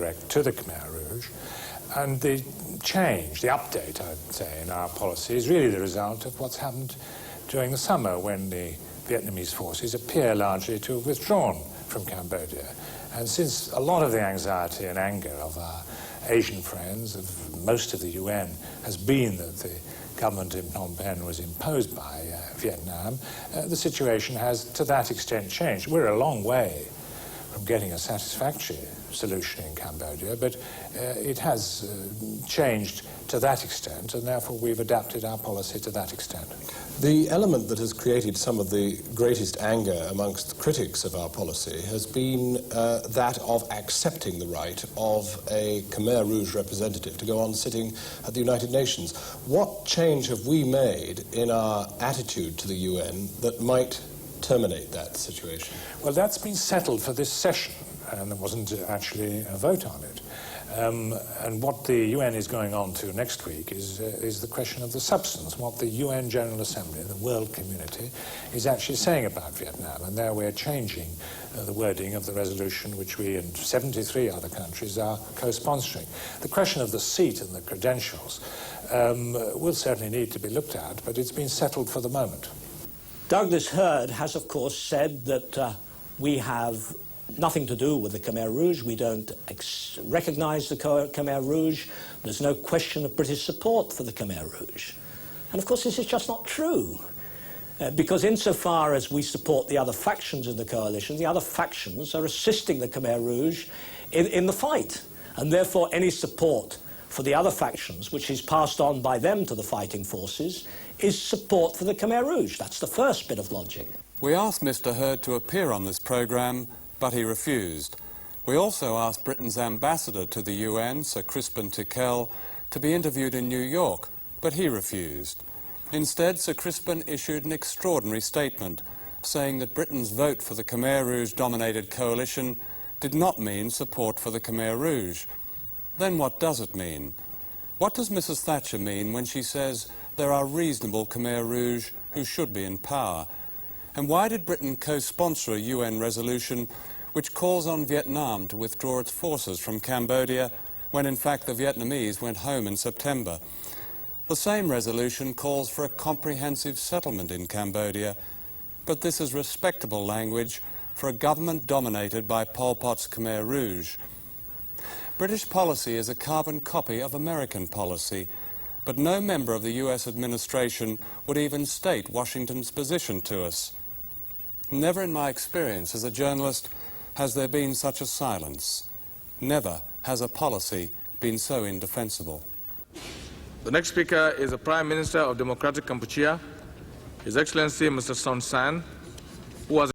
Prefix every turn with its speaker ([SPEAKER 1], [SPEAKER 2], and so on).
[SPEAKER 1] direct to the Khmer Rouge. And the change, the update, I'd say, in our policy is really the result of what's happened during the summer when the Vietnamese forces appear largely to have withdrawn from Cambodia. And since a lot of the anxiety and anger of our Asian friends, of most of the UN, has been that the government in Phnom Penh was imposed by Vietnam, the situation has to that extent changed. We're a long way from getting a satisfactory solution in Cambodia, but it has changed to that extent, and therefore we've adapted our policy to that extent.
[SPEAKER 2] The element that has created some of the greatest anger amongst the critics of our policy has been that of accepting the right of a Khmer Rouge representative to go on sitting at the United Nations. What change have we made in our attitude to the UN that might terminate that situation?
[SPEAKER 1] Well, that's been settled for this session, and there wasn't actually a vote on it. And what the UN is going on to next week is the question of the substance, what the UN General Assembly, the world community, is actually saying about Vietnam. And there we're changing the wording of the resolution which we and 73 other countries are co-sponsoring. The question of the seat and the credentials will certainly need to be looked at, but it's been settled for the moment.
[SPEAKER 3] Douglas Hurd has, of course, said that we have nothing to do with the Khmer Rouge. We don't recognise the Khmer Rouge. There's no question of British support for the Khmer Rouge. And of course this is just not true. Because insofar as we support the other factions in the coalition, the other factions are assisting the Khmer Rouge in the fight. And therefore any support for the other factions, which is passed on by them to the fighting forces, is support for the Khmer Rouge. That's the first bit of logic.
[SPEAKER 4] We asked Mr. Hurd to appear on this programme, but he refused. We also asked Britain's ambassador to the UN, Sir Crispin Tickell, to be interviewed in New York, but he refused. Instead, Sir Crispin issued an extraordinary statement, saying that Britain's vote for the Khmer Rouge-dominated coalition did not mean support for the Khmer Rouge. Then what does it mean? What does Mrs. Thatcher mean when she says there are reasonable Khmer Rouge who should be in power? And why did Britain co-sponsor a UN resolution which calls on Vietnam to withdraw its forces from Cambodia when in fact the Vietnamese went home in September? The same resolution calls for a comprehensive settlement in Cambodia, but this is respectable language for a government dominated by Pol Pot's Khmer Rouge. British policy is a carbon copy of American policy, but no member of the US administration would even state Washington's position to us. Never in my experience as a journalist has there been such a silence. Never has a policy been so indefensible.
[SPEAKER 5] The next speaker is the Prime Minister of Democratic Kampuchea, His Excellency Mr. Son Sann, who was